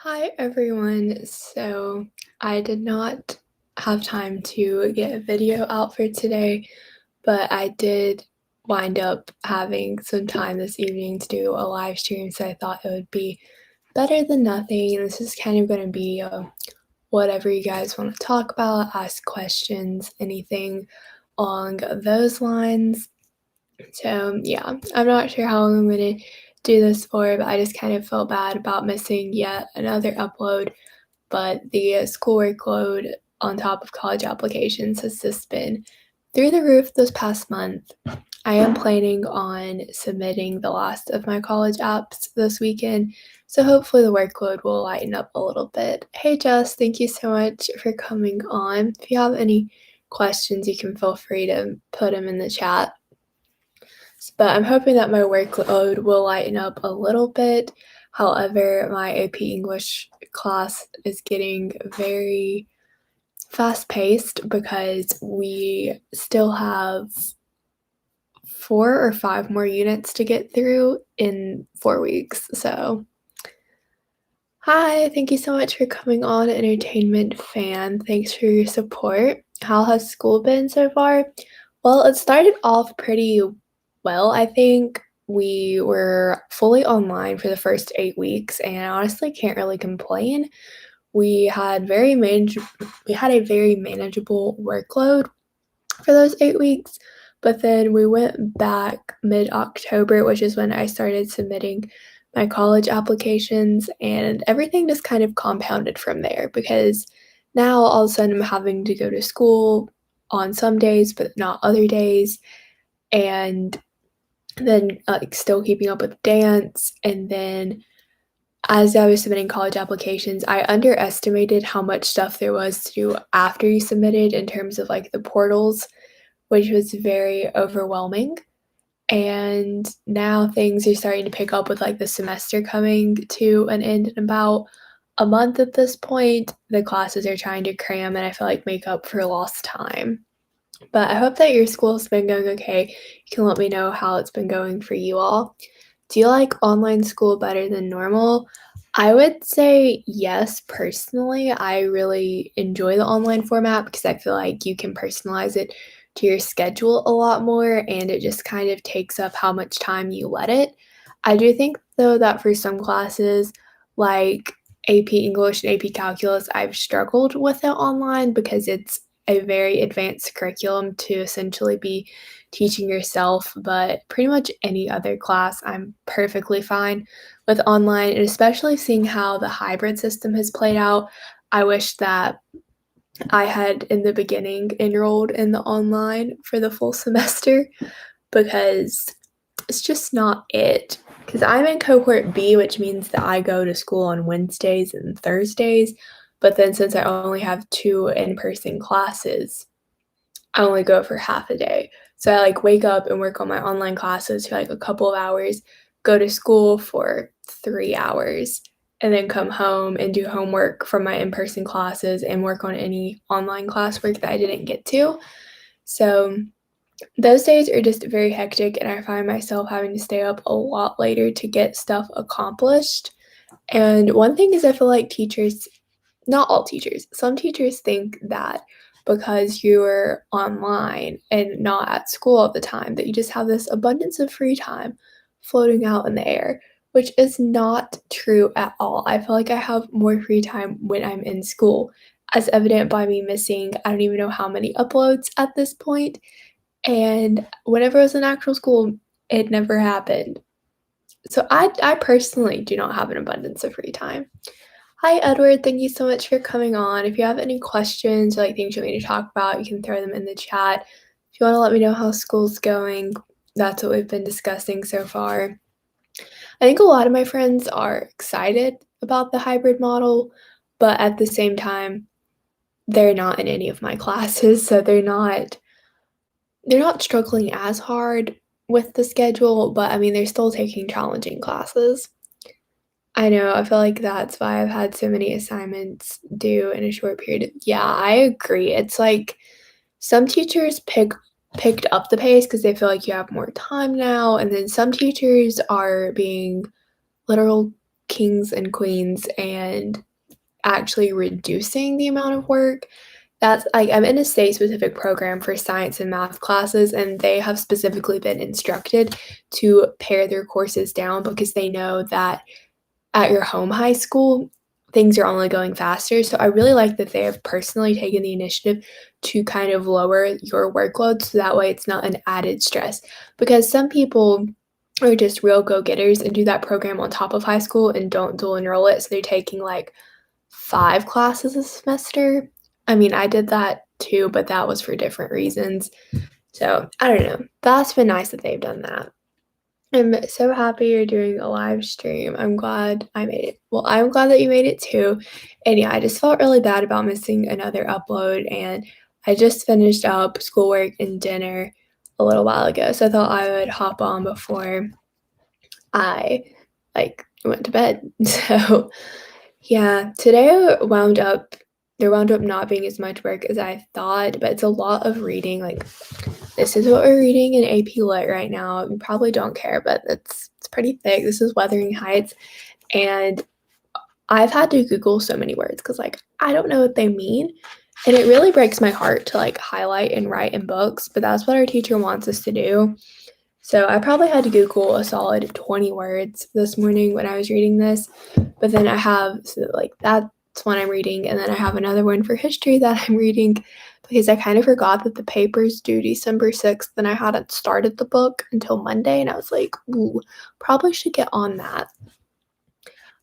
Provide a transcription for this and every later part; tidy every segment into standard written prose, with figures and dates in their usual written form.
Hi everyone. So I did not have time to get a video out for today, but I did wind up having some time this evening to do a live stream, so I thought it would be better than nothing. This is kind of going to be whatever you guys want to talk about, ask questions, anything along those lines. So yeah, I'm not sure how long I'm gonna do this for, but I just kind of felt bad about missing yet another upload. But the school workload on top of college applications has just been through the roof this past month. I am planning on submitting the last of my college apps this weekend, so hopefully the workload will lighten up a little bit. Hey Jess, thank you so much for coming on. If you have any questions, you can feel free to put them in the chat. But I'm hoping that my workload will lighten up a little bit. However, my AP English class is getting very fast paced because we still have 4 or 5 more units to get through in 4 weeks. So, hi, thank you so much for coming on, Entertainment Fan. Thanks for your support. How has school been so far? Well, it started off pretty well. I think we were fully online for the first 8 weeks, and I honestly can't really complain. We had we had a very manageable workload for those 8 weeks, but then we went back mid-October, which is when I started submitting my college applications, and everything just kind of compounded from there because now all of a sudden I'm having to go to school on some days, but not other days, and then, still keeping up with dance, and then as I was submitting college applications, I underestimated how much stuff there was to do after you submitted in terms of, like, the portals, which was very overwhelming, and now things are starting to pick up with, like, the semester coming to an end in about a month at this point. The classes are trying to cram and I feel like make up for lost time. But I hope that your school's been going okay. You can let me know how it's been going for you all. Do you like online school better than normal? I would say yes, personally. I really enjoy the online format because I feel like you can personalize it to your schedule a lot more and it just kind of takes up how much time you let it. I do think, though, that for some classes like AP English and AP Calculus, I've struggled with it online because it's a very advanced curriculum to essentially be teaching yourself, but pretty much any other class, I'm perfectly fine with online, and especially seeing how the hybrid system has played out. I wish that I had in the beginning enrolled in the online for the full semester because it's just not it. Because I'm in cohort B, which means that I go to school on Wednesdays and Thursdays, but then since I only have 2 in-person classes, I only go for half a day. So I, like, wake up and work on my online classes for, like, a couple of hours, go to school for 3 hours, and then come home and do homework from my in-person classes and work on any online classwork that I didn't get to. So those days are just very hectic, and I find myself having to stay up a lot later to get stuff accomplished. And one thing is I feel like teachers, not all teachers, some teachers think that because you're online and not at school all the time, that you just have this abundance of free time floating out in the air, which is not true at all. I feel like I have more free time when I'm in school, as evident by me missing I don't even know how many uploads at this point, and whenever I was in actual school, it never happened. So I personally do not have an abundance of free time. Hi, Edward. Thank you so much for coming on. If you have any questions or like things you want me to talk about, you can throw them in the chat. If you want to let me know how school's going, that's what we've been discussing so far. I think a lot of my friends are excited about the hybrid model, but at the same time, they're not in any of my classes, so they're not struggling as hard with the schedule, but I mean, they're still taking challenging classes. I know, I feel like that's why I've had so many assignments due in a short period of. Yeah, I agree. It's like some teachers picked up the pace because they feel like you have more time now, and then some teachers are being literal kings and queens and actually reducing the amount of work. That's like I'm in a state-specific program for science and math classes, and they have specifically been instructed to pare their courses down because they know that at your home high school, things are only going faster. So I really like that they have personally taken the initiative to kind of lower your workload so that way it's not an added stress. Because some people are just real go-getters and do that program on top of high school and don't dual enroll it. So they're taking like 5 classes a semester. I mean, I did that too, but that was for different reasons. So I don't know. That's been nice that they've done that. I'm so happy you're doing a live stream. I'm glad I made it. Well, I'm glad that you made it too. And yeah, I just felt really bad about missing another upload. And I just finished up schoolwork and dinner a little while ago. So I thought I would hop on before I went to bed. So yeah, today there wound up not being as much work as I thought, but it's a lot of reading. Like this is what we're reading in AP Lit right now. You probably don't care, but it's pretty thick. This is Wuthering Heights, and I've had to Google so many words because like I don't know what they mean, and it really breaks my heart to like highlight and write in books. But that's what our teacher wants us to do. So I probably had to Google a solid 20 words this morning when I was reading this, but then I have that's one I'm reading, and then I have another one for history that I'm reading because I kind of forgot that the paper's due December 6th, and I hadn't started the book until Monday, and I was like, ooh, probably should get on that.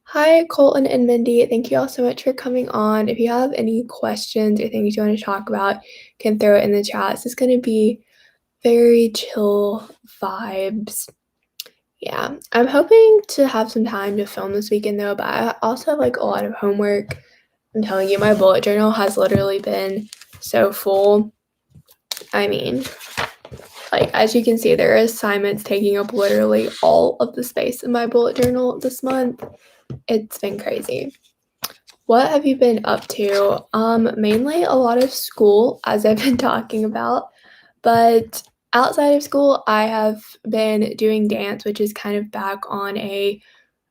Hi, Colton and Mindy. Thank you all so much for coming on. If you have any questions or things you want to talk about, you can throw it in the chat. This is going to be very chill vibes. Yeah, I'm hoping to have some time to film this weekend though, but I also have like a lot of homework. I'm telling you, my bullet journal has literally been so full. I mean, like as you can see, there are assignments taking up literally all of the space in my bullet journal this month. It's been crazy. What have you been up to? Mainly a lot of school, as I've been talking about, but outside of school, I have been doing dance, which is kind of back on a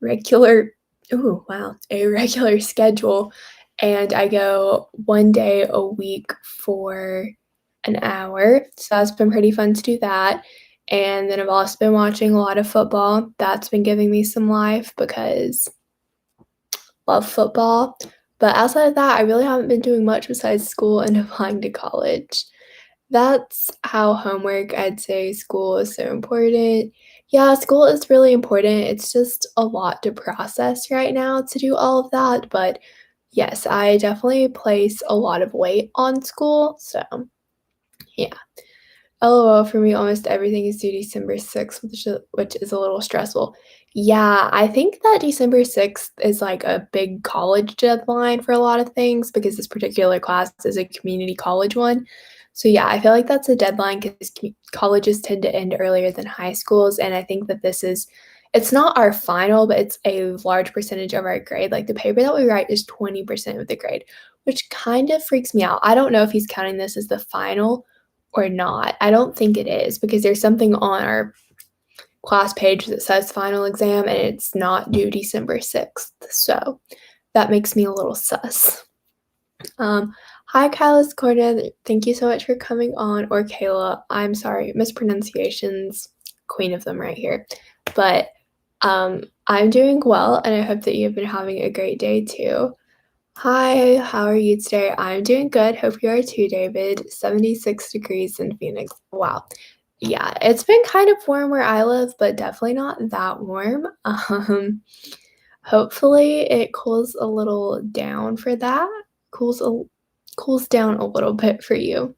regular regular schedule, and I go 1 day a week for an hour, so that's been pretty fun to do that, and then I've also been watching a lot of football. That's been giving me some life because love football, but outside of that, I really haven't been doing much besides school and applying to college. That's how homework I'd say school is so important. Yeah, school is really important. It's just a lot to process right now to do all of that, but yes, I definitely place a lot of weight on school, so yeah. LOL, for me, almost everything is due December 6th, which is a little stressful. Yeah, I think that December 6th is like a big college deadline for a lot of things because this particular class is a community college one. So yeah, I feel like that's a deadline because colleges tend to end earlier than high schools, and I think that it's not our final, but it's a large percentage of our grade. Like the paper that we write is 20% of the grade, which kind of freaks me out. I don't know if he's counting this as the final or not. I don't think it is because there's something on our class page that says final exam and it's not due December 6th. So that makes me a little sus. Hi, Kyla's Corner. Thank you so much for coming on. Or Kayla. I'm sorry, mispronunciations, queen of them right here. But I'm doing well, and I hope that you've been having a great day too. Hi, how are you today? I'm doing good. Hope you are too, David. 76 degrees in Phoenix. Wow. Yeah, it's been kind of warm where I live, but definitely not that warm. Hopefully it cools a little down for that. Cools down a little bit for you.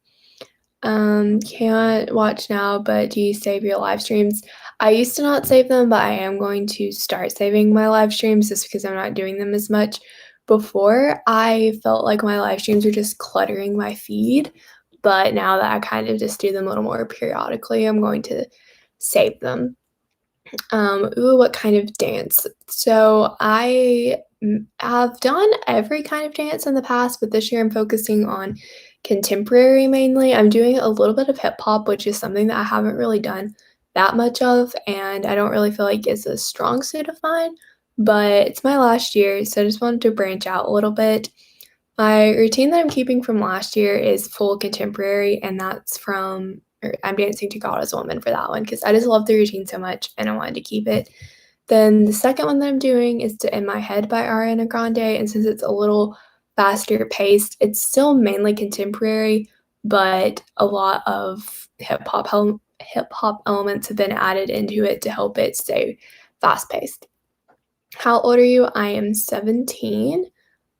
Can't watch now, but do you save your live streams? I used to not save them, but I am going to start saving my live streams just because I'm not doing them as much. Before, I felt like my live streams were just cluttering my feed, but now that I kind of just do them a little more periodically, I'm going to save them. What kind of dance? So I have done every kind of dance in the past, but this year I'm focusing on contemporary mainly. I'm doing a little bit of hip hop, which is something that I haven't really done that much of, and I don't really feel like it's a strong suit of mine, but it's my last year, so I just wanted to branch out a little bit. My routine that I'm keeping from last year is full contemporary, and that's from I'm dancing to God as a Woman for that one because I just love the routine so much and I wanted to keep it. Then the second one that I'm doing is to In My Head by Ariana Grande, and since it's a little faster paced, it's still mainly contemporary, but a lot of hip hop elements have been added into it to help it stay fast paced. How old are you? I am 17.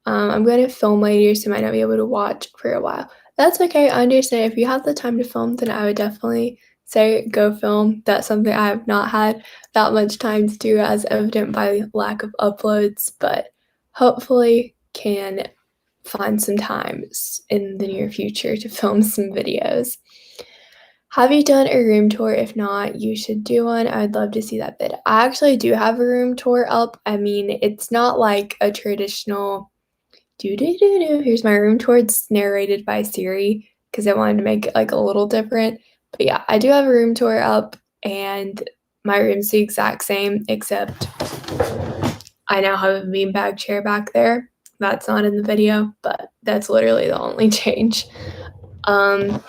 I'm going to film later, so I might not be able to watch for a while. That's okay. I understand. If you have the time to film, then I would definitely say go film. That's something I have not had that much time to do, as evident by lack of uploads, but hopefully can find some times in the near future to film some videos. Have you done a room tour? If not, you should do one. I would love to see that vid. I actually do have a room tour up. I mean, it's not like a traditional here's my room tour. It's narrated by Siri because I wanted to make it like a little different. But yeah, I do have a room tour up, and my room's the exact same, except I now have a beanbag chair back there. That's not in the video, but that's literally the only change. I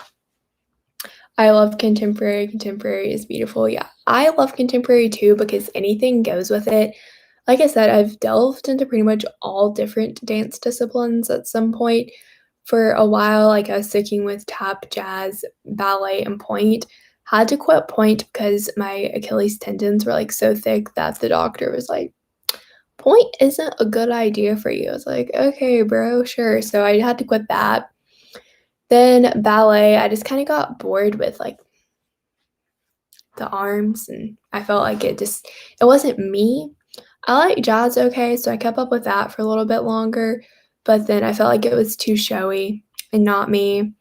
love contemporary. Contemporary is beautiful. Yeah, I love contemporary too because anything goes with it. Like I said, I've delved into pretty much all different dance disciplines at some point. For a while, like I was sticking with tap, jazz, ballet, and point. Had to quit point because my Achilles tendons were like so thick that the doctor was like, point isn't a good idea for you. I was like, okay, bro, sure. So I had to quit that. Then ballet, I just kind of got bored with like the arms, and I felt like it wasn't me. I like jazz okay, so I kept up with that for a little bit longer, but then I felt like it was too showy and not me.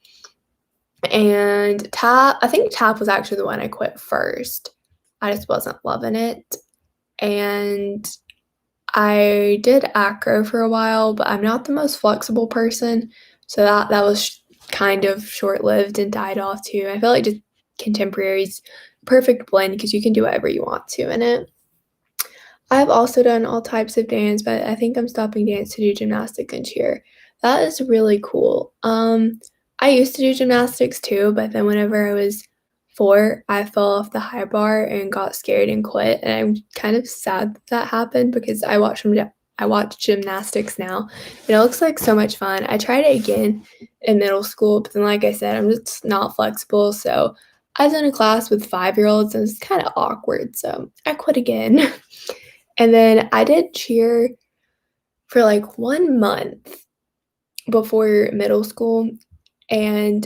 And I think tap was actually the one I quit first. I just wasn't loving it. And I did acro for a while, but I'm not the most flexible person, so that was kind of short-lived and died off too. I feel like just contemporary's perfect blend because you can do whatever you want to in it. I've also done all types of dance, but I think I'm stopping dance to do gymnastics and cheer. That is really cool. I used to do gymnastics too, but then whenever I was 4, I fell off the high bar and got scared and quit. And I'm kind of sad that happened because I watch gymnastics now, and it looks like so much fun. I tried it again in middle school, but then like I said, I'm just not flexible. So I was in a class with 5-year-olds and it's kind of awkward, so I quit again. And then I did cheer for like 1 month before middle school, and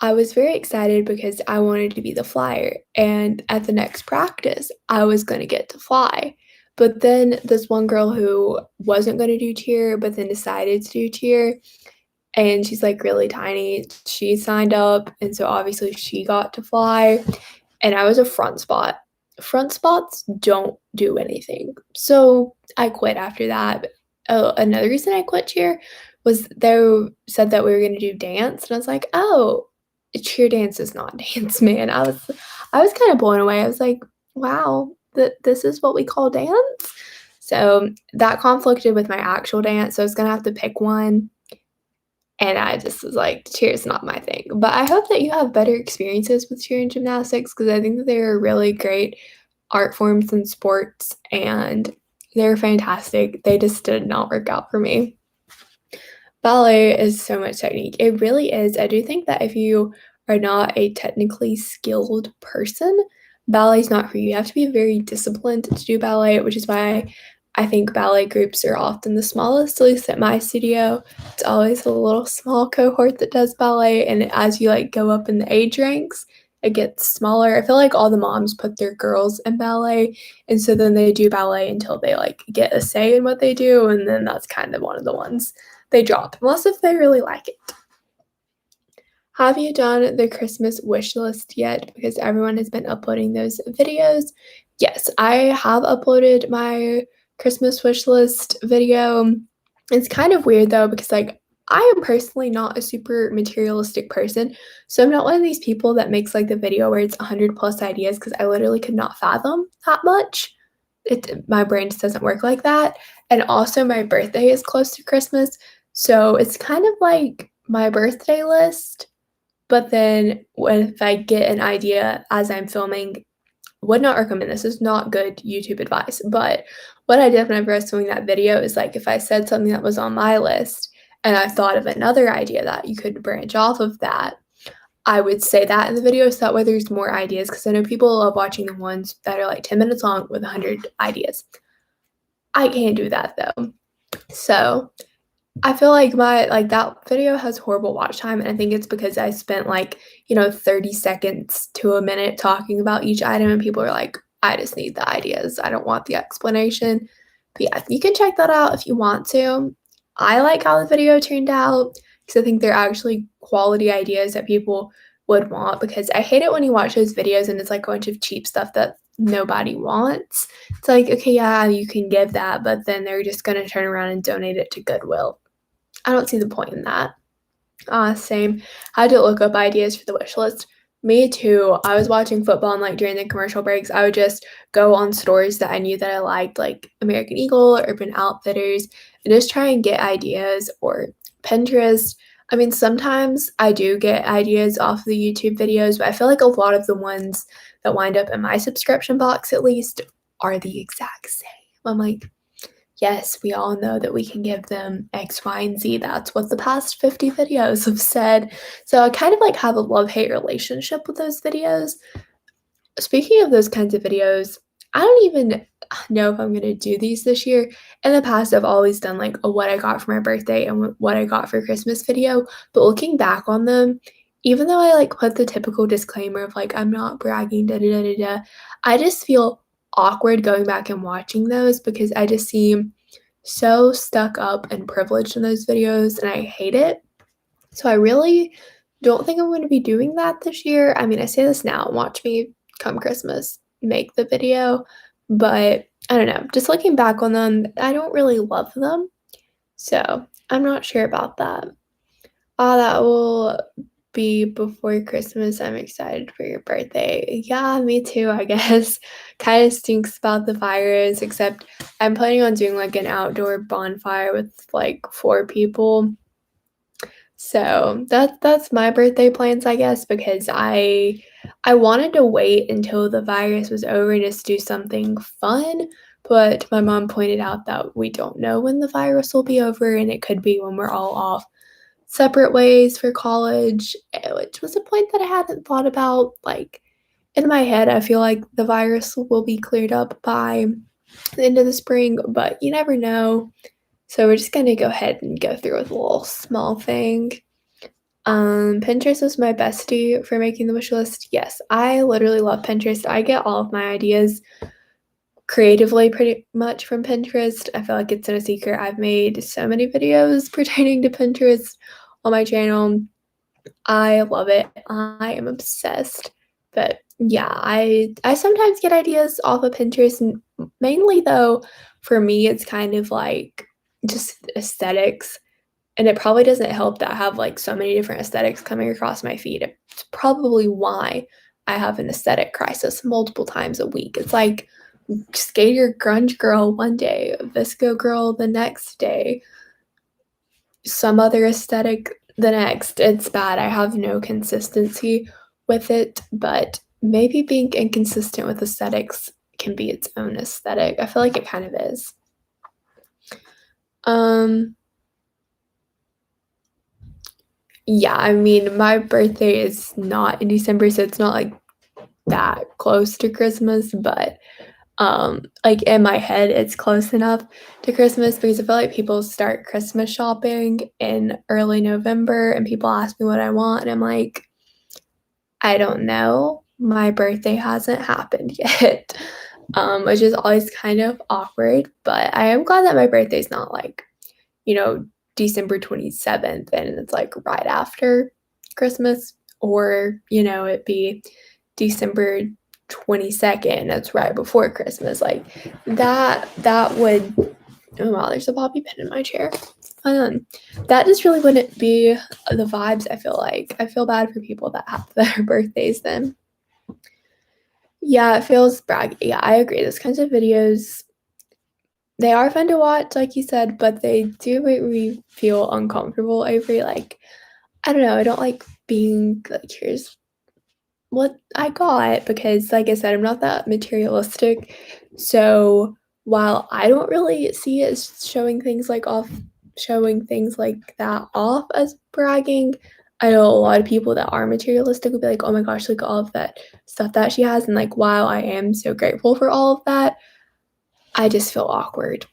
I was very excited because I wanted to be the flyer, and at the next practice, I was gonna get to fly. But then this one girl who wasn't gonna do cheer, but then decided to do cheer, and she's, like, really tiny, she signed up, and so obviously she got to fly, and I was a front spot. Front spots don't do anything. So I quit after that. Oh, another reason I quit cheer was they said that we were gonna do dance, and I was like, "Oh, cheer dance is not dance, man." I was kinda blown away. I was like, "Wow, this is what we call dance?" So that conflicted with my actual dance, so I was gonna have to pick one. And I just was like, cheer is not my thing. But I hope that you have better experiences with cheer and gymnastics because I think that they're really great art forms and sports, and they're fantastic. They just did not work out for me. Ballet is so much technique. It really is. I do think that if you are not a technically skilled person, ballet is not for you. You have to be very disciplined to do ballet, which is why I think ballet groups are often the smallest, at least at my studio. It's always a little small cohort that does ballet, and as you, like, go up in the age ranks, it gets smaller. I feel like all the moms put their girls in ballet, and so then they do ballet until they, like, get a say in what they do, and then that's kind of one of the ones they drop, unless if they really like it. Have you done the Christmas wish list yet? Because everyone has been uploading those videos. Yes, I have uploaded my Christmas wish list video. It's kind of weird though, because like I am personally not a super materialistic person. So I'm not one of these people that makes like the video where it's 100 plus ideas because I literally could not fathom that much. my brain just doesn't work like that. And also my birthday is close to Christmas, so it's kind of like my birthday list, but then if I get an idea as I'm filming, would not recommend this is not good YouTube advice, but what I did whenever I was doing that video is, like, if I said something that was on my list and I thought of another idea that you could branch off of that, I would say that in the video so that way there's more ideas, because I know people love watching the ones that are, like, 10 minutes long with 100 ideas. I can't do that, though. So, I feel like that video has horrible watch time, and I think it's because I spent, 30 seconds to a minute talking about each item, and people are like, "I just need the ideas. I don't want the explanation." But, yeah, you can check that out if you want to. I like how the video turned out because I think they're actually quality ideas that people would want, because I hate it when you watch those videos and it's, like, a bunch of cheap stuff that nobody wants. It's like, "Okay, yeah, you can give that," but then they're just gonna turn around and donate it to Goodwill. I don't see the point in that. Same. I had to look up ideas for the wish list. Me too. I was watching football and, like, during the commercial breaks, I would just go on stores that I knew that I liked, like American Eagle or Urban Outfitters, and just try and get ideas, or Pinterest. I mean, sometimes I do get ideas off the YouTube videos, but I feel like a lot of the ones that wind up in my subscription box, at least, are the exact same. I'm like, yes, we all know that we can give them X, Y, and Z. That's what the past 50 videos have said. So I kind of, like, have a love-hate relationship with those videos. Speaking of those kinds of videos, I don't even know if I'm gonna do these this year. In the past, I've always done, like, a what I got for my birthday and what I got for Christmas video, but looking back on them, even though I, like, put the typical disclaimer of, like, "I'm not bragging, da da da da da," I just feel awkward going back and watching those because I just seem so stuck up and privileged in those videos, and I hate it. So I really don't think I'm gonna be doing that this year. I mean, I say this now, watch me come Christmas make the video, but I don't know, just looking back on them, I don't really love them, so I'm not sure about that. That will be before Christmas. I'm excited for your birthday. Yeah, me too, I guess. Kinda stinks about the virus, except I'm planning on doing, like, an outdoor bonfire with, like, 4 people. So, that's my birthday plans, I guess, because I wanted to wait until the virus was over and just do something fun, but my mom pointed out that we don't know when the virus will be over, and it could be when we're all off separate ways for college, which was a point that I hadn't thought about. Like, in my head, I feel like the virus will be cleared up by the end of the spring, but you never know. So we're just gonna go ahead and go through with a little small thing. Pinterest was my bestie for making the wish list. Yes, I literally love Pinterest. I get all of my ideas creatively pretty much from Pinterest. I feel like it's no secret. I've made so many videos pertaining to Pinterest on my channel. I love it. I am obsessed. But yeah, I sometimes get ideas off of Pinterest, and mainly though, for me, it's kind of like just aesthetics. And it probably doesn't help that I have, like, so many different aesthetics coming across my feed. It's probably why I have an aesthetic crisis multiple times a week. It's like skater grunge girl one day, visco girl the next day, some other aesthetic the next. It's bad. I have no consistency with it, but maybe being inconsistent with aesthetics can be its own aesthetic. I feel like it kind of is. Um Yeah, I mean, my birthday is not in December, so it's not, like, that close to Christmas, but, like, in my head, it's close enough to Christmas because I feel like people start Christmas shopping in early November, and people ask me what I want, and I'm like, "I don't know. My birthday hasn't happened yet," which is always kind of awkward, but I am glad that my birthday's not, like, you know, December 27th, and it's, like, right after Christmas, or, it be December 22nd, that's right before Christmas, like, that would oh, wow, there's a bobby pin in my chair. Fun. That just really wouldn't be the vibes, I feel like. I feel bad for people that have their birthdays then. Yeah, it feels braggy. Yeah, I agree. Those kinds of videos, they are fun to watch, like you said, but they do make me feel uncomfortable over, like, I don't know, I don't like being like, "Here's what I got," because, like I said, I'm not that materialistic. So, while I don't really see it as showing things like that off as bragging, I know a lot of people that are materialistic would be like, "Oh my gosh, look at all of that stuff that she has," and, like, while I am so grateful for all of that, I just feel awkward.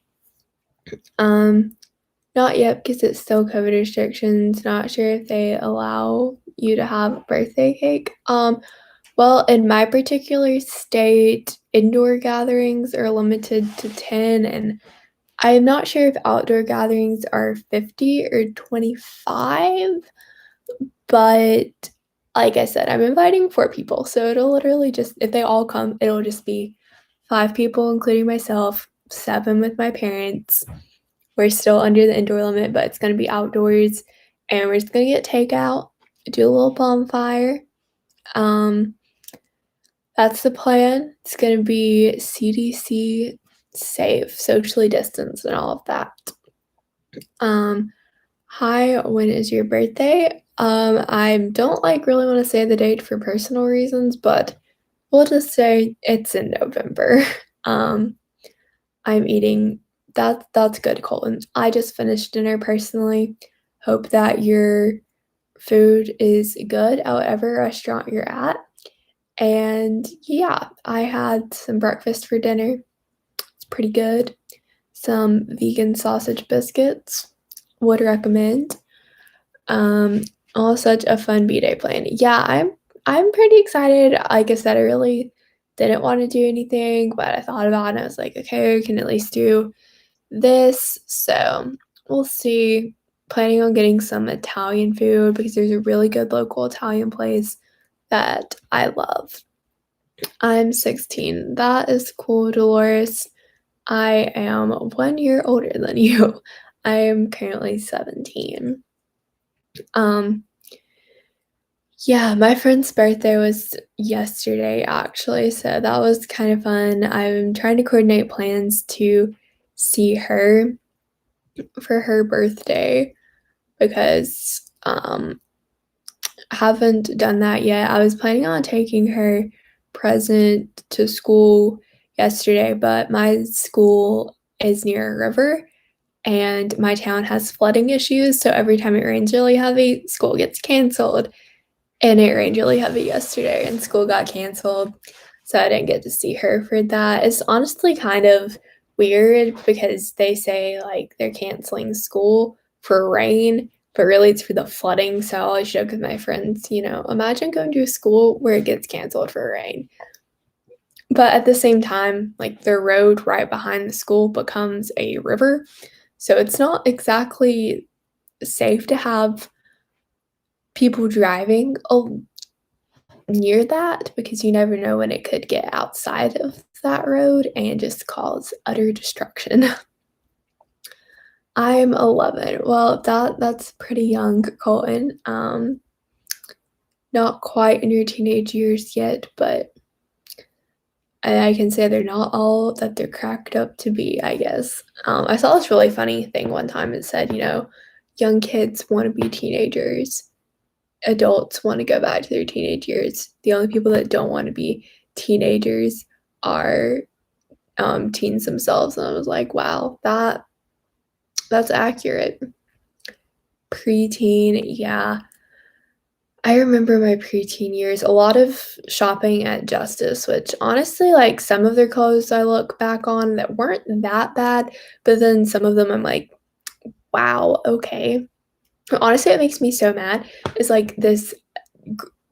Um, Not yet because it's still COVID restrictions, not sure if they allow you to have birthday cake. Well, in my particular state, indoor gatherings are limited to 10, and I'm not sure if outdoor gatherings are 50 or 25, but like I said, I'm inviting 4 people, so it'll literally just if they all come, it'll just be 5 people, including myself, 7 with my parents. We're still under the indoor limit, but it's gonna be outdoors, and we're just gonna get takeout, do a little bonfire. Um, that's the plan. It's gonna be CDC safe, socially distanced, and all of that. Um, Hi, when is your birthday? I don't like really want to say the date for personal reasons, but we'll just say it's in November. Um, I'm eating that's good, Colton. I just finished dinner personally. Hope that your food is good at whatever restaurant you're at. And yeah, I had some breakfast for dinner. It's pretty good. Some vegan sausage biscuits. Would recommend. Um, all such a fun B-day plan. Yeah, I'm pretty excited. Like I said, I really didn't want to do anything, but I thought about it and I was like, okay, I can at least do this. So we'll see. Planning on getting some Italian food because there's a really good local Italian place that I love. I'm 16. That is cool, Dolores. I am 1 year older than you. I am currently 17. Um, yeah, my friend's birthday was yesterday, actually, so that was kind of fun. I'm trying to coordinate plans to see her for her birthday because, haven't done that yet. I was planning on taking her present to school yesterday, but my school is near a river and my town has flooding issues, so every time it rains really heavy, school gets canceled. And it rained really heavy yesterday and school got canceled, so I didn't get to see her for that. It's honestly kind of weird because they say, like, they're canceling school for rain, but really it's for the flooding, so I always joke with my friends, imagine going to a school where it gets canceled for rain. But at the same time, like, the road right behind the school becomes a river, so it's not exactly safe to have people driving near that because you never know when it could get outside of that road and just cause utter destruction. I'm 11. Well, that's pretty young, Colton. Not quite in your teenage years yet, but I can say they're not all that they're cracked up to be, I guess. I saw this really funny thing one time. It said, young kids want to be teenagers, adults want to go back to their teenage years. The only people that don't want to be teenagers are teens themselves. And I was like, wow, that's accurate. Preteen, yeah. I remember my preteen years, a lot of shopping at Justice, which honestly, like some of their clothes I look back on that weren't that bad, but then some of them I'm like, wow, okay. Honestly, it makes me so mad. Is like this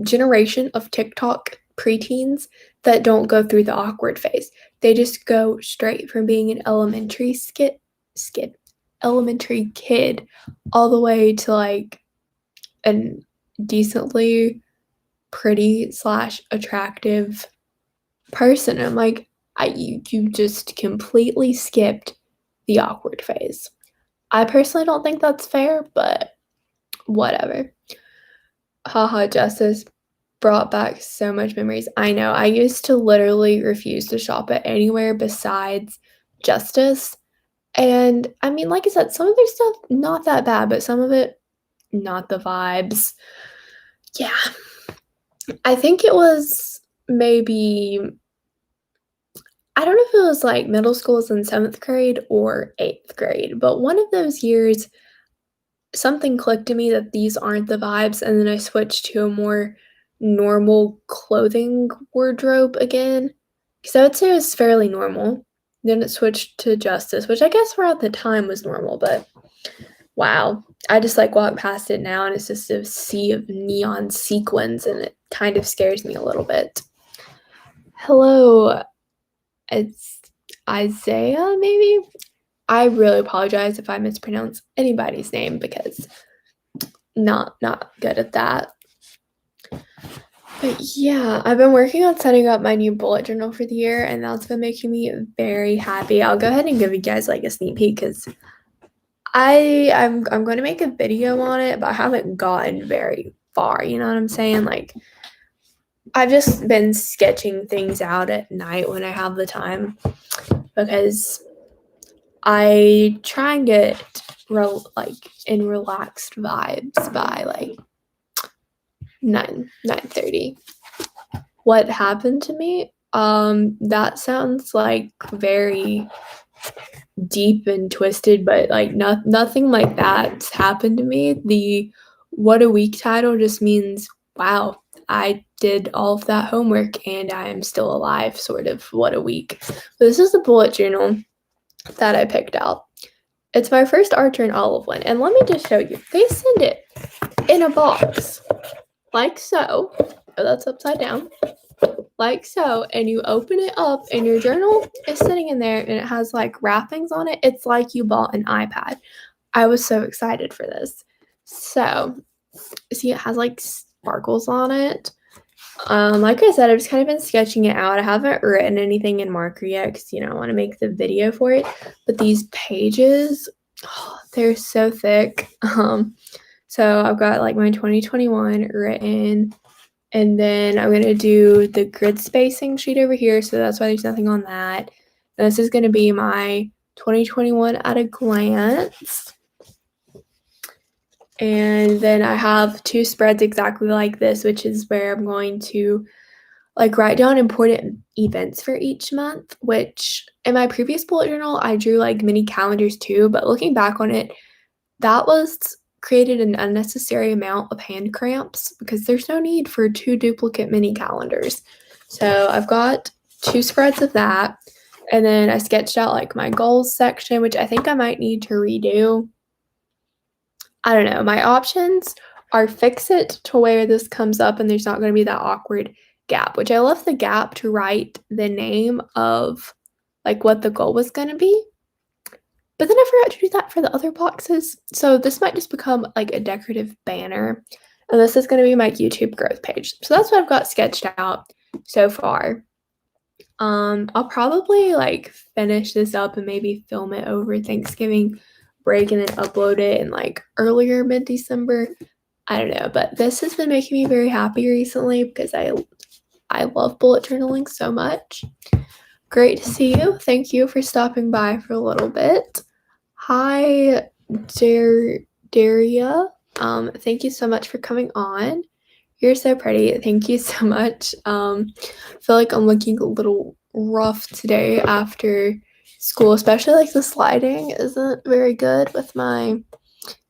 generation of TikTok preteens that don't go through the awkward phase. They just go straight from being an skid, elementary kid, all the way to like an decently pretty slash attractive person. I'm like, you just completely skipped the awkward phase. I personally don't think that's fair, but whatever. Haha, Justice. brought back so much memories. I know, I used to literally refuse to shop at anywhere besides Justice, and, I mean, like I said, some of their stuff, not that bad, but some of it, not the vibes. Yeah. I think it was maybe I don't know if it was, like, middle school was in 7th grade or 8th grade, but one of those years, something clicked to me that these aren't the vibes, and then I switched to a more normal clothing wardrobe again. So I would say it was fairly normal. Then it switched to Justice, which I guess for at the time was normal, but wow. I just, like, walk past it now, and it's just a sea of neon sequins, and it kind of scares me a little bit. Hello, it's Isaiah, maybe? I really apologize if I mispronounce anybody's name because not good at that. But yeah, I've been working on setting up my new bullet journal for the year, and that's been making me very happy. I'll go ahead and give you guys like a sneak peek because I'm going to make a video on it, but I haven't gotten very far. You know what I'm saying? Like I've just been sketching things out at night when I have the time because I try and get in relaxed vibes by like 9:30. What happened to me? That sounds like very deep and twisted, but like nothing like that's happened to me. The what a week title just means wow, I did all of that homework and I am still alive, sort of what a week. But this is the bullet journal that I picked out. It's my first Archer and Olive one, and let me just show you. They send it in a box, like so. Oh, that's upside down. Like so, and you open it up, and your journal is sitting in there, and it has like wrappings on it. It's like you bought an iPad. I was so excited for this. So, see, it has like sparkles on it. Like I said, I've just kind of been sketching it out. I haven't written anything in marker yet because, I want to make the video for it. But these pages, they're so thick. So I've got like my 2021 written, and then I'm going to do the grid spacing sheet over here. So that's why there's nothing on that. And this is going to be my 2021 at a glance. And then I have 2 spreads exactly like this, which is where I'm going to like write down important events for each month, which in my previous bullet journal, I drew like mini calendars too, but looking back on it, that was created an unnecessary amount of hand cramps because there's no need for 2 duplicate mini calendars. So I've got 2 spreads of that, and then I sketched out like my goals section, which I think I might need to redo. I don't know. My options are fix it to where this comes up and there's not going to be that awkward gap, which I left the gap to write the name of like what the goal was going to be. But then I forgot to do that for the other boxes. So this might just become like a decorative banner. And this is going to be my YouTube growth page. So that's what I've got sketched out so far. I'll probably like finish this up and maybe film it over Thanksgiving break and then upload it in like earlier mid-December. I don't know, but this has been making me very happy recently because I love bullet journaling so much. Great to see you. Thank you for stopping by for a little bit. Hi, Daria. Thank you so much for coming on. You're so pretty. Thank you so much. I feel like I'm looking a little rough today after school, especially like the lighting isn't very good with my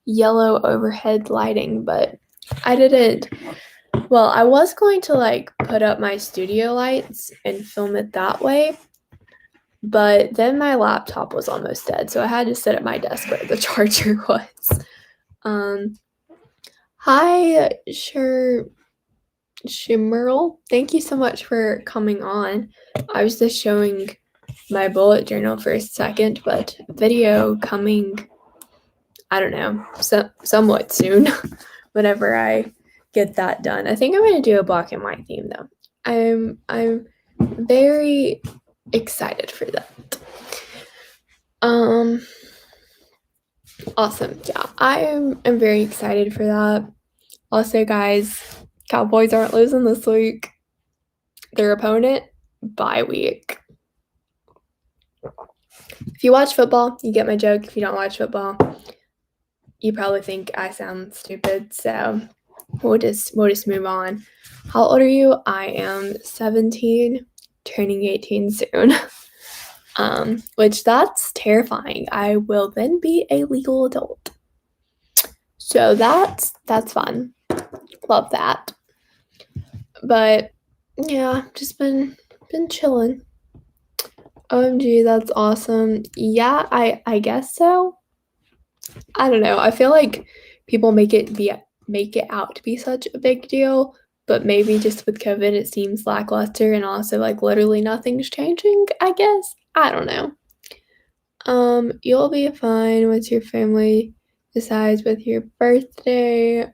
yellow overhead lighting, but I was going to like put up my studio lights and film it that way, but then my laptop was almost dead, so I had to sit at my desk where the charger was. Hi, Shimerl, thank you so much for coming on. I was just showing my bullet journal for a second, but video coming, I don't know, somewhat soon whenever I get that done. I think I'm going to do a black and white theme though. I'm very excited for that. Awesome. Yeah, I'm very excited for that. Also, guys, Cowboys aren't losing this week. Their opponent, bye week. If you watch football, you get my joke. If you don't watch football, you probably think I sound stupid. So we'll just move on. How old are you? I am 17, turning 18 soon. Which that's terrifying. I will then be a legal adult. So that's fun. Love that. But yeah, just been chilling. OMG, that's awesome. Yeah, I guess so. I don't know. I feel like people make it out to be such a big deal, but maybe just with COVID it seems lackluster and also like literally nothing's changing, I guess. I don't know. You'll be fine once your family decides with your birthday.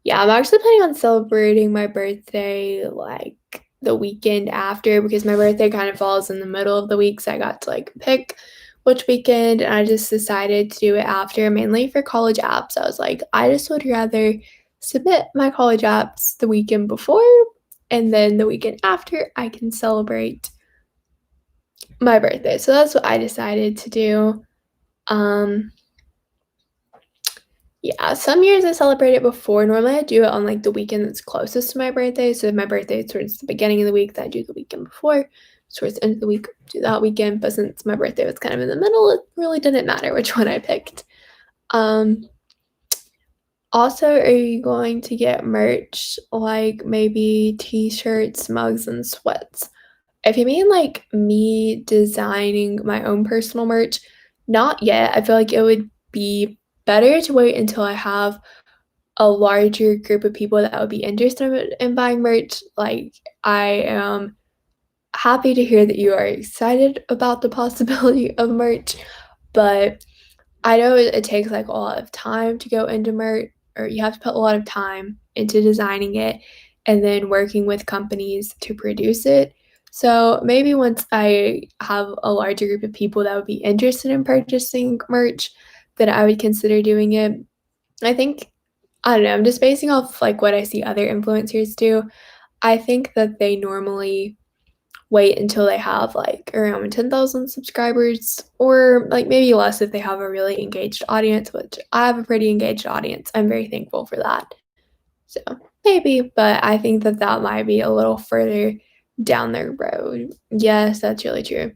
Yeah, I'm actually planning on celebrating my birthday like the weekend after because my birthday kind of falls in the middle of the week, so I got to like pick which weekend and I just decided to do it after mainly for college apps. I was like, I just would rather submit my college apps the weekend before and then the weekend after I can celebrate my birthday. So that's what I decided to do. Um Yeah, some years I celebrate it before. Normally, I do it on, like, the weekend that's closest to my birthday, so if my birthday is towards the beginning of the week, then I do the weekend before. Towards the end of the week, do that weekend, but since my birthday was kind of in the middle, it really didn't matter which one I picked. Um, Also, are you going to get merch, like, maybe T-shirts, mugs, and sweats? If you mean, like, me designing my own personal merch, not yet. I feel like it would be better to wait until I have a larger group of people that would be interested in buying merch. Like, I am happy to hear that you are excited about the possibility of merch, but I know it takes, like, a lot of time to go into merch, or you have to put a lot of time into designing it and then working with companies to produce it. So, maybe once I have a larger group of people that would be interested in purchasing merch, then I would consider doing it. I think I don't know, I'm just basing off, like, what I see other influencers do. I think that they normally wait until they have, like, around 10,000 subscribers or, like, maybe less if they have a really engaged audience, which I have a pretty engaged audience. I'm very thankful for that. So, maybe, but I think that that might be a little further down the road. Yes, that's really true.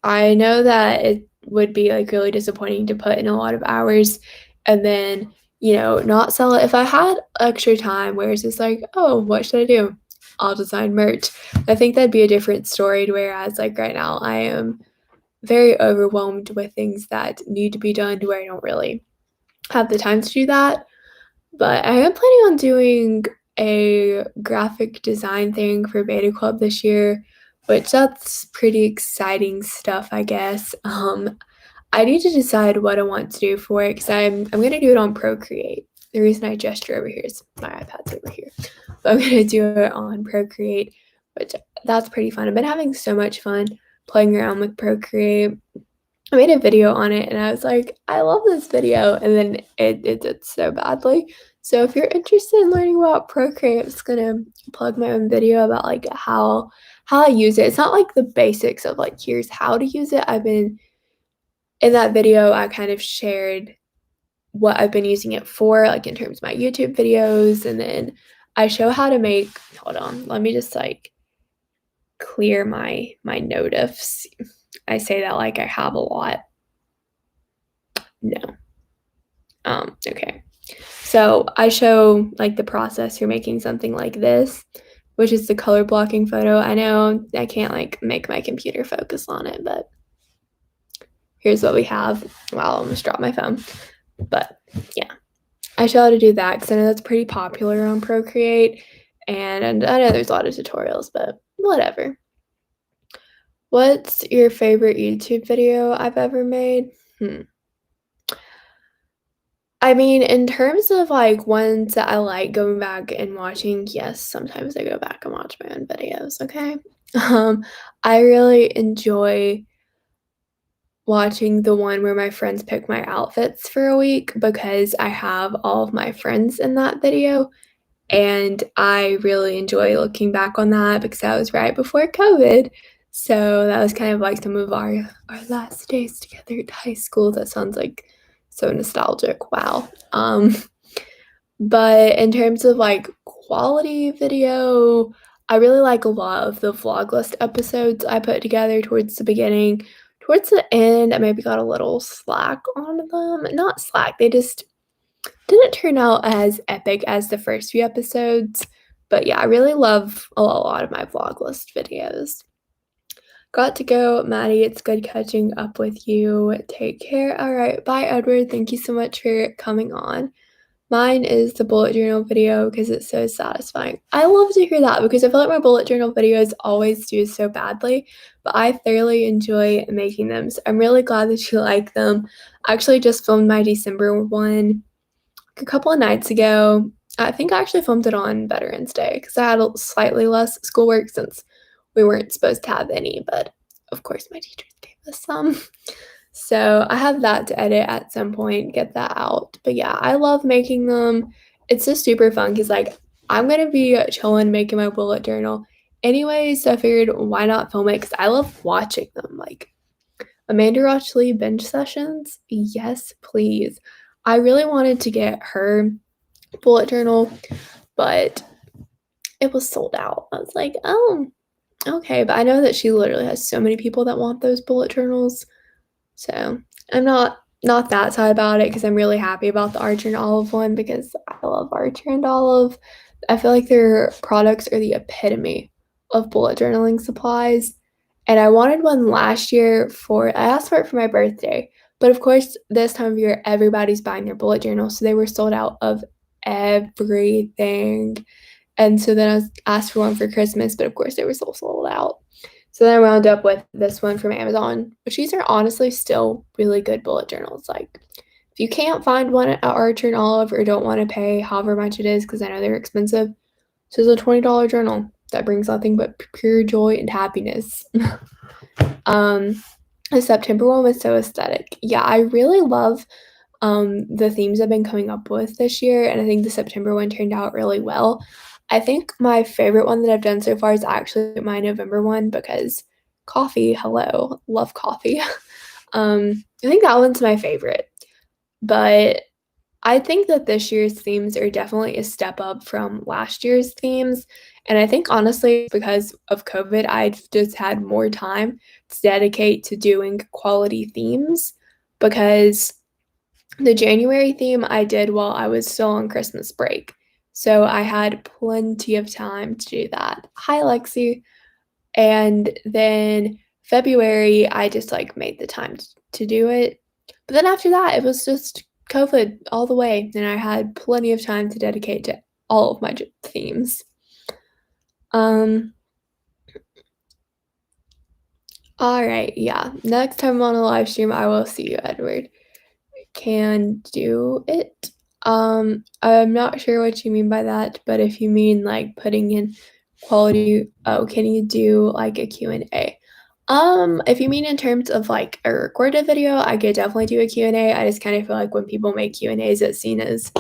I know that it would be, like, really disappointing to put in a lot of hours and then, not sell it. If I had extra time where it's just like, "Oh, what should I do? I'll design merch." I think that'd be a different story to whereas, like, right now, I am very overwhelmed with things that need to be done to where I don't really have the time to do that. But I am planning on doing a graphic design thing for Beta Club this year, which that's pretty exciting stuff, I guess. I need to decide what I want to do for it because I'm gonna do it on Procreate. The reason I gesture over here is my iPad's over here. But I'm gonna do it on Procreate, which that's pretty fun. I've been having so much fun playing around with Procreate. I made a video on it and I was like, "I love this video," and then it did so badly. So if you're interested in learning about Procreate, I'm just gonna plug my own video about, like, how I use it. It's not, like, the basics of, like, here's how to use it. I've been in that video, I kind of shared what I've been using it for, like, in terms of my YouTube videos, and then I show how to make hold on, let me just, like, clear my notifs. I say that like I have a lot. No. Okay. So I show, like, the process for making something like this, which is the color blocking photo. I know I can't, like, make my computer focus on it, but here's what we have. Wow, I almost dropped my phone. But, yeah. I show how to do that because I know that's pretty popular on Procreate, and I know there's a lot of tutorials, but whatever. What's your favorite YouTube video I've ever made? I mean, in terms of, like, ones that I like going back and watching, yes, sometimes I go back and watch my own videos, okay? I really enjoy watching the one where my friends pick my outfits for a week because I have all of my friends in that video, and I really enjoy looking back on that because that was right before COVID. So that was kind of like some of our last days together at high school. That sounds like so nostalgic. Wow. But in terms of like quality video, I really like a lot of the vlog list episodes I put together towards the beginning. Towards the end, I maybe got a little slack on them. Not slack, they just didn't turn out as epic as the first few episodes. But yeah, I really love a lot of my vlog list videos. Got to go, Maddie. It's good catching up with you. Take care. All right. Bye, Edward. Thank you so much for coming on. Mine is the bullet journal video because it's so satisfying. I love to hear that because I feel like my bullet journal videos always do so badly, but I thoroughly enjoy making them. So I'm really glad that you like them. I actually just filmed my December one a couple of nights ago. I think I actually filmed it on Veterans Day because I had slightly less schoolwork since we weren't supposed to have any, but of course my teachers gave us some. So I have that to edit at some point, get that out. But yeah, I love making them. It's just super fun because like I'm gonna be chilling making my bullet journal anyway. So I figured why not film it because I love watching them. Like Amanda Rochley binge sessions, yes, please. I really wanted to get her bullet journal, but it was sold out. I was like, oh, okay. But I know that she literally has so many people that want those bullet journals. So I'm not that sad about it because I'm really happy about the Archer and Olive one because I love Archer and Olive. I feel like their products are the epitome of bullet journaling supplies. And I wanted one last year I asked for it for my birthday. But of course, this time of year, everybody's buying their bullet journal. So they were sold out of everything. And so then I asked for one for Christmas, but of course they were still sold out. So then I wound up with this one from Amazon, which these are honestly still really good bullet journals. Like, if you can't find one at Archer and Olive or don't want to pay however much it is, because I know they're expensive, this is a $20 journal that brings nothing but pure joy and happiness. The September one was so aesthetic. Yeah, I really love the themes I've been coming up with this year, and I think the September one turned out really well. I think my favorite one that I've done so far is actually my November one because coffee, hello, love coffee. I think that one's my favorite. But I think that this year's themes are definitely a step up from last year's themes. And I think honestly, because of COVID, I've just had more time to dedicate to doing quality themes because the January theme I did while I was still on Christmas break. So I had plenty of time to do that. Hi, Lexi. And then February, I just like made the time to do it. But then after that, it was just COVID all the way. And I had plenty of time to dedicate to all of my themes. All right, yeah. Next time I'm on a live stream, I will see you, Edward. Can do it. I'm not sure what you mean by that, but if you mean like putting in quality, can you do like a Q&A? If you mean in terms of like a recorded video, I could definitely do a Q&A. I just kind of feel like when people make Q&As, it's seen as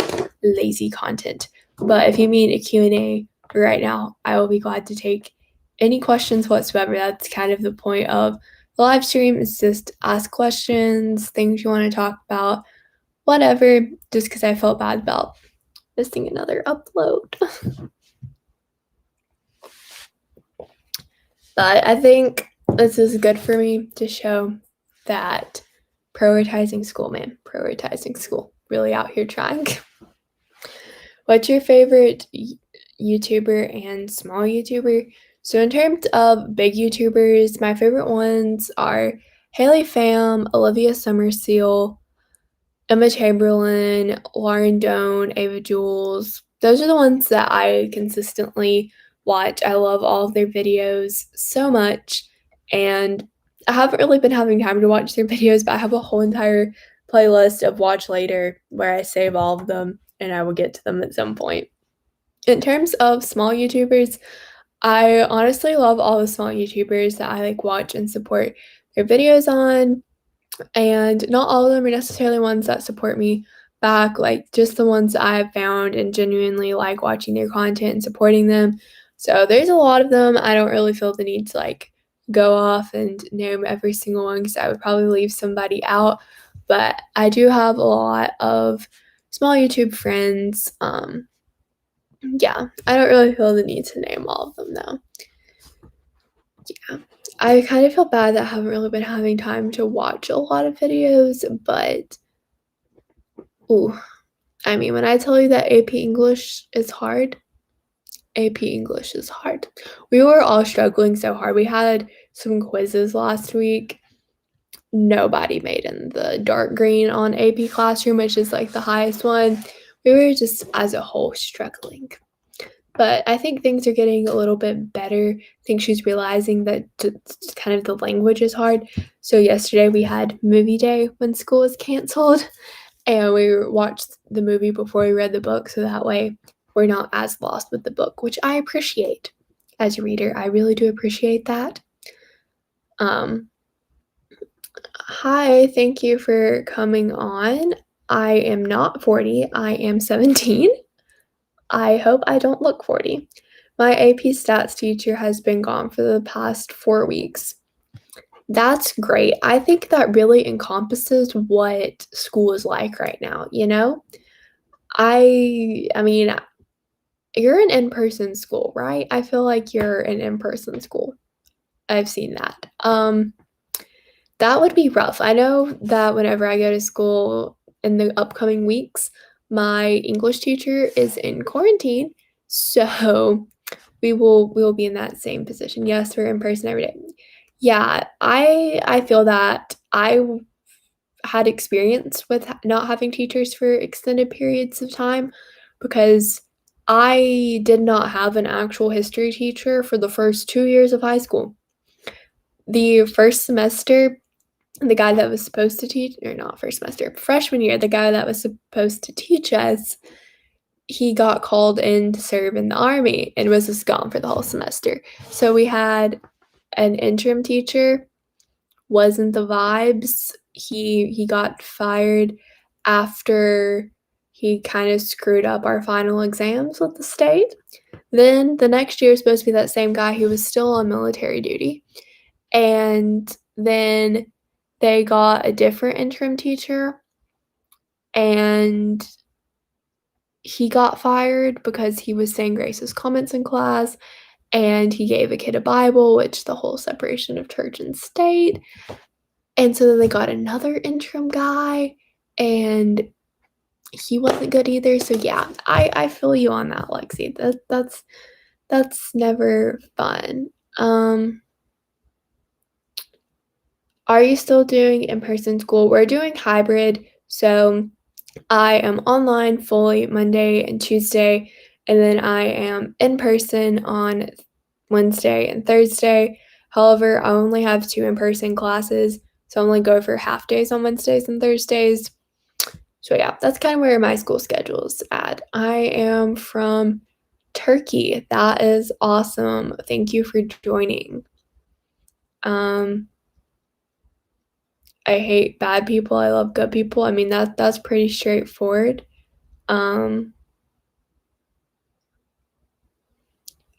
lazy content. But if you mean a Q&A right now, I will be glad to take any questions whatsoever. That's kind of the point of the live stream, is just ask questions, things you want to talk about, whatever, just because I felt bad about missing another upload. But I think this is good for me to show that prioritizing school, man. Prioritizing school. Really out here trying. What's your favorite YouTuber and small YouTuber? So in terms of big YouTubers, my favorite ones are Haley Pham, Olivia Summerseal, Emma Chamberlain, Lauren Doan, Ava Jules. Those are the ones that I consistently watch. I love all of their videos so much, and I haven't really been having time to watch their videos, but I have a whole entire playlist of watch later where I save all of them, and I will get to them at some point. In terms of small YouTubers, I honestly love all the small YouTubers that I like watch and support their videos on. and not all of them are necessarily ones that support me back, like, just the ones that I have found and genuinely like watching their content and supporting them. So there's a lot of them. I don't really feel the need to, like, go off and name every single one because I would probably leave somebody out, but I do have a lot of small YouTube friends. Yeah, I don't really feel the need to name all of them, though. Yeah. I kind of feel bad that I haven't really been having time to watch a lot of videos, but ooh, I mean, when I tell you that AP English is hard, AP English is hard. We were all struggling so hard. We had some quizzes last week. Nobody made in the dark green on AP Classroom, which is like the highest one. We were just as a whole struggling. But I think things are getting a little bit better. I think she's realizing that kind of the language is hard. So yesterday we had movie day when school was canceled, and we watched the movie before we read the book, so that way we're not as lost with the book, which I appreciate as a reader. I really do appreciate that. Hi, thank you for coming on. I am not 40, I am 17. I hope I don't look 40. My AP Stats teacher has been gone for the past 4 weeks. That's great. I think that really encompasses what school is like right now, you know? I mean, you're an in-person school, right? I feel like you're an in-person school. I've seen that. That would be rough. I know that whenever I go to school in the upcoming weeks, my English teacher is in quarantine, so we will be in that same position. Yes, we're in person every day. Yeah, I feel that. I had experience with not having teachers for extended periods of time because I did not have an actual history teacher for the first 2 years of high school. The first semester, the guy that was supposed to teach, or not first semester, freshman year, the guy that was supposed to teach us, he got called in to serve in the army and was just gone for the whole semester. So we had an interim teacher, wasn't the vibes. He got fired after he kind of screwed up our final exams with the state. Then the next year was supposed to be that same guy who was still on military duty. And then they got a different interim teacher, and he got fired because he was saying racist comments in class, and he gave a kid a Bible, which the whole separation of church and state. And so then they got another interim guy, and he wasn't good either. So yeah, I feel you on that, Lexi. That's never fun. Are you still doing in-person school? We're doing hybrid, so I am online fully Monday and Tuesday, and then I am in person on Wednesday and Thursday. However, I only have 2 in-person classes, so I only go for half days on Wednesdays and Thursdays. So yeah, that's kind of where my school schedule is at. I am from Turkey. That is awesome. Thank you for joining. I hate bad people, I love good people. I mean, that's pretty straightforward. Um,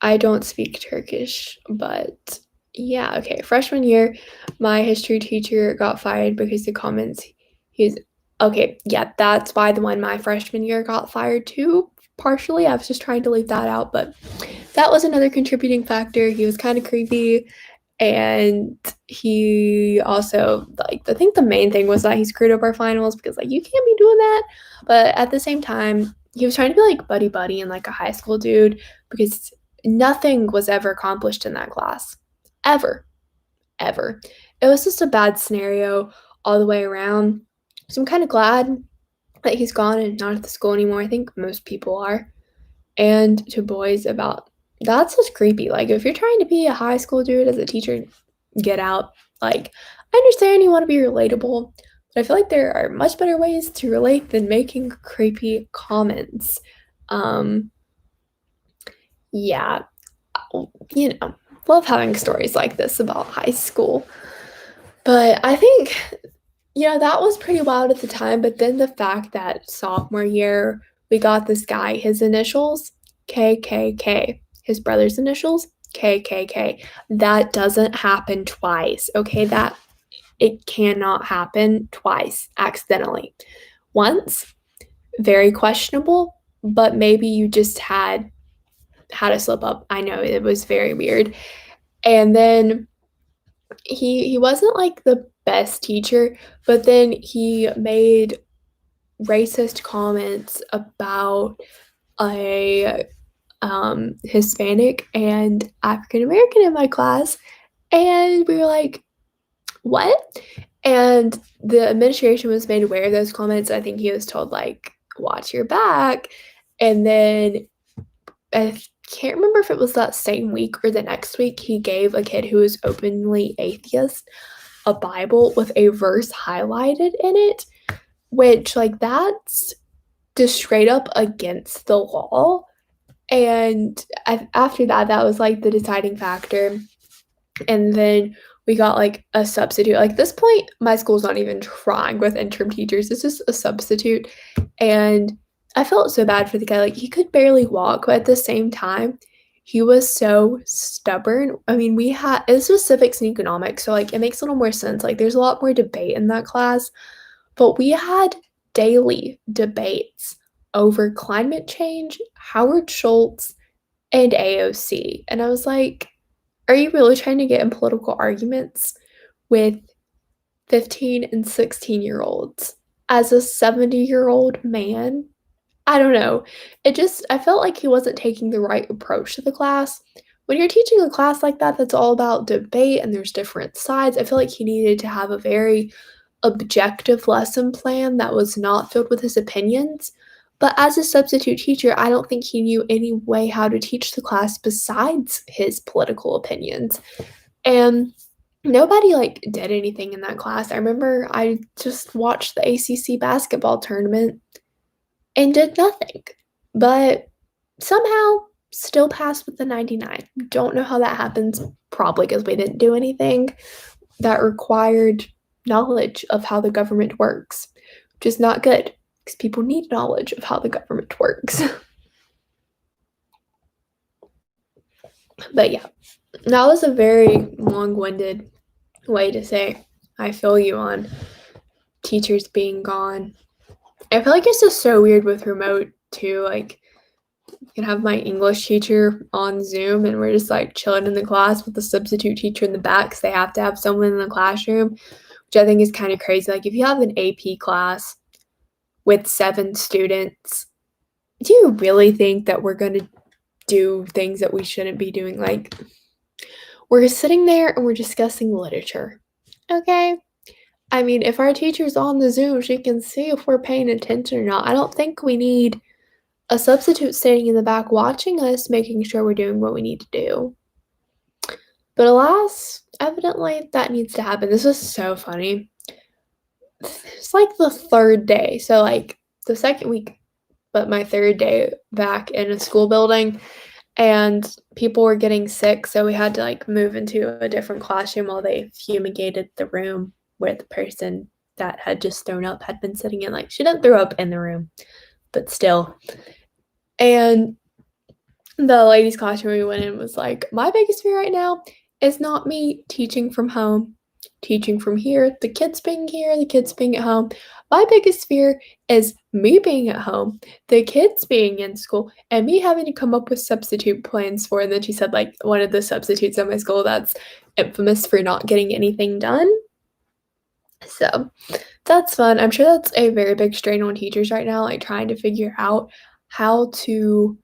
I don't speak Turkish, but yeah, okay. Freshman year, my history teacher got fired because the comments he's okay, yeah, that's why the one my freshman year got fired too, partially. I was just trying to leave that out, but that was another contributing factor. He was kind of creepy. And he also, like, I think the main thing was that he screwed up our finals because, like, you can't be doing that. But at the same time, he was trying to be like buddy buddy and like a high school dude because nothing was ever accomplished in that class. Ever. Ever. It was just a bad scenario all the way around. So I'm kind of glad that he's gone and not at the school anymore. I think most people are. And to boys about that's just creepy. Like, if you're trying to be a high school dude as a teacher, get out. Like, I understand you want to be relatable, but I feel like there are much better ways to relate than making creepy comments. Um, yeah, you know, love having stories like this about high school. But I think that was pretty wild at the time, but then the fact that sophomore year, we got this guy, his initials, KKK. His brother's initials, KKK. That doesn't happen twice, okay? It cannot happen twice accidentally. Once, very questionable, but maybe you just had a slip up. I know it was very weird. And then he wasn't like the best teacher, but then he made racist comments about a Hispanic and African American in my class, and we were like, "What?" And the administration was made aware of those comments. I think he was told like, "Watch your back," and then I can't remember if it was that same week or the next week, he gave a kid who was openly atheist a Bible with a verse highlighted in it, which, like, that's just straight up against the law. And after that, that was like the deciding factor. And then we got like a substitute. Like, this point, my school's not even trying with interim teachers, it's just a substitute. And I felt so bad for the guy. Like, he could barely walk, but at the same time, he was so stubborn. I mean, this was civics and economics, so like it makes a little more sense. Like, there's a lot more debate in that class, but we had daily debates over climate change, Howard Schultz, and AOC. And I was like, are you really trying to get in political arguments with 15 and 16-year-olds as a 70-year-old man? I don't know. I felt like he wasn't taking the right approach to the class. When you're teaching a class like that, that's all about debate and there's different sides, I feel like he needed to have a very objective lesson plan that was not filled with his opinions. But as a substitute teacher, I don't think he knew any way how to teach the class besides his political opinions. And nobody like did anything in that class. I remember I just watched the ACC basketball tournament and did nothing. But somehow still passed with the 99. Don't know how that happens. Probably because we didn't do anything that required knowledge of how the government works, which is not good because people need knowledge of how the government works. But yeah, that was a very long-winded way to say I feel you on teachers being gone. I feel like it's just so weird with remote too. Like, you can have my English teacher on Zoom and we're just like chilling in the class with the substitute teacher in the back because they have to have someone in the classroom, which I think is kind of crazy. Like, if you have an AP class with 7 students, do you really think that we're going to do things that we shouldn't be doing? Like, we're sitting there and we're discussing literature. Okay? I mean, if our teacher's on the Zoom, she can see if we're paying attention or not. I don't think we need a substitute standing in the back watching us, making sure we're doing what we need to do. But alas, evidently that needs to happen. This was so funny. It's like the 3rd day, so like the 2nd week, but my 3rd day back in a school building, and people were getting sick, so we had to like move into a different classroom while they fumigated the room where the person that had just thrown up had been sitting in. Like, she didn't throw up in the room, but still. And the ladies' classroom we went in was like, my biggest fear right now is not me teaching from home, teaching from here, the kids being here, the kids being at home. My biggest fear is me being at home, the kids being in school, and me having to come up with substitute plans for. And then she said, like, one of the substitutes at my school that's infamous for not getting anything done. So that's fun. I'm sure that's a very big strain on teachers right now, like trying to figure out how to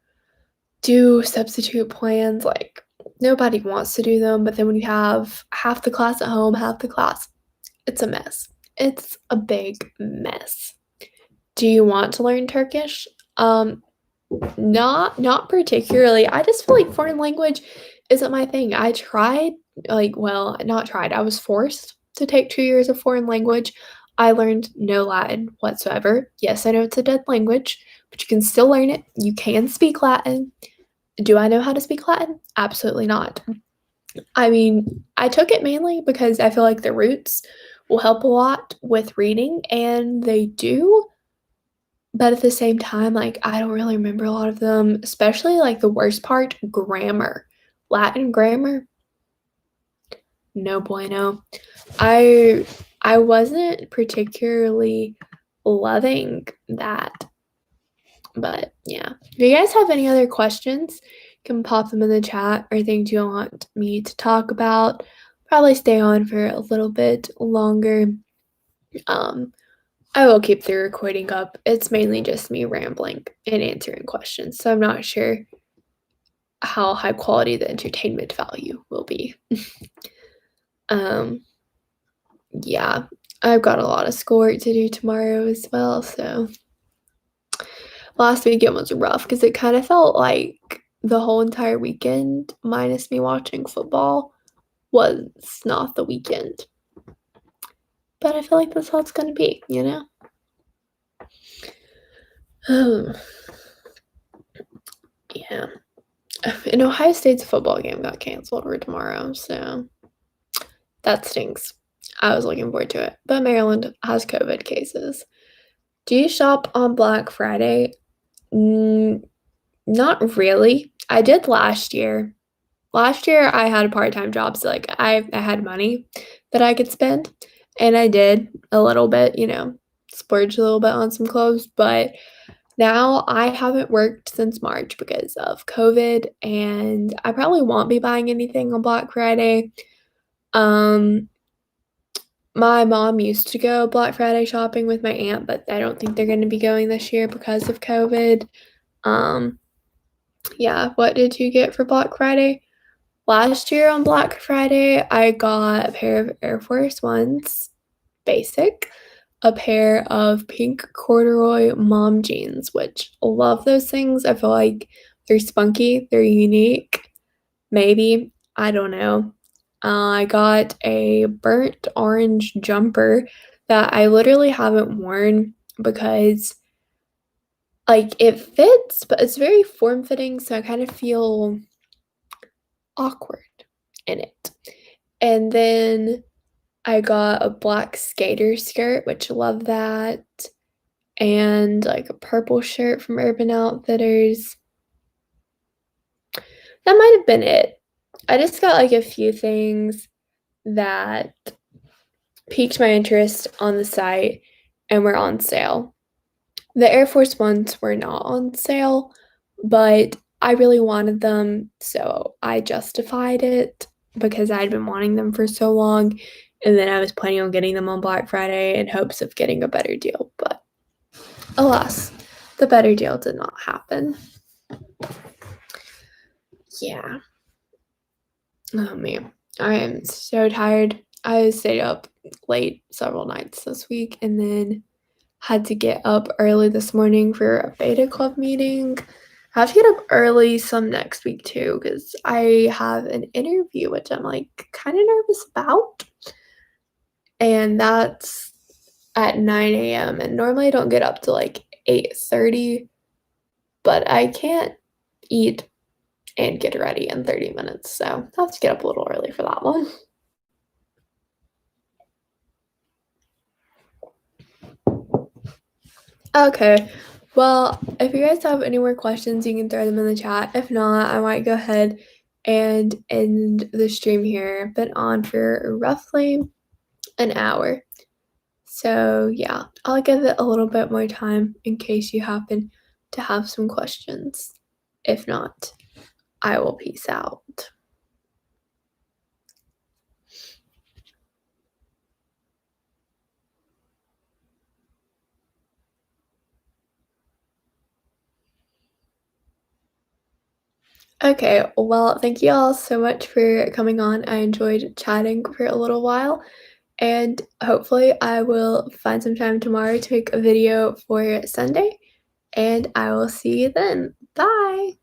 do substitute plans. Like, nobody wants to do them, but then when you have half the class at home, half the class, it's a mess. It's a big mess. Do you want to learn Turkish? Not particularly. I just feel like foreign language isn't my thing. I tried, not tried. I was forced to take 2 years of foreign language. I learned no Latin whatsoever. Yes, I know it's a dead language, but you can still learn it. You can speak Latin. Do I know how to speak Latin? Absolutely not. I mean, I took it mainly because I feel like the roots will help a lot with reading, and they do, but at the same time, like, I don't really remember a lot of them, especially, like, the worst part, grammar. Latin grammar, no bueno. I I wasn't particularly loving that, but yeah. If you guys have any other questions, you can pop them in the chat or things you want me to talk about. Probably stay on for a little bit longer. I will keep the recording up. It's mainly just me rambling and answering questions, so I'm not sure how high quality the entertainment value will be. um, yeah, I've got a lot of schoolwork to do tomorrow as well, so last weekend was rough because it kind of felt like the whole entire weekend, minus me watching football, was not the weekend. But I feel like that's how it's gonna be, you know? Yeah. And Ohio State's football game got canceled for tomorrow, so that stinks. I was looking forward to it. But Maryland has COVID cases. Do you shop on Black Friday? Not really. I did last year. Last year, I had a part-time job, so, like, I had money that I could spend, and I did a little bit, you know, splurge a little bit on some clothes, but now I haven't worked since March because of COVID, and I probably won't be buying anything on Black Friday. Um, my mom used to go Black Friday shopping with my aunt, but I don't think they're gonna be going this year because of COVID. Um, yeah, what did you get for Black Friday? Last year on Black Friday, I got a pair of Air Force Ones, basic, a pair of pink corduroy mom jeans, which love those things. I feel like they're spunky, they're unique. Maybe, I don't know. I got a burnt orange jumper that I literally haven't worn because, like, it fits, but it's very form-fitting, so I kind of feel awkward in it. And then I got a black skater skirt, which love that, and, like, a purple shirt from Urban Outfitters. That might have been it. I just got, like, a few things that piqued my interest on the site and were on sale. The Air Force Ones were not on sale, but I really wanted them, so I justified it because I'd been wanting them for so long, and then I was planning on getting them on Black Friday in hopes of getting a better deal, but alas, the better deal did not happen. Yeah. Oh, man. I am so tired. I stayed up late several nights this week and then had to get up early this morning for a beta club meeting. I have to get up early some next week too because I have an interview, which I'm, like, kind of nervous about, and that's at 9 a.m. and normally I don't get up till, like, 8:30, but I can't eat and get ready in 30 minutes, so I'll have to get up a little early for that one. Okay. Well, if you guys have any more questions, you can throw them in the chat. If not, I might go ahead and end the stream here. Been on for roughly an hour. So yeah, I'll give it a little bit more time in case you happen to have some questions. If not, I will peace out. Okay, well, thank you all so much for coming on. I enjoyed chatting for a little while, and hopefully I will find some time tomorrow to make a video for Sunday, and I will see you then. Bye!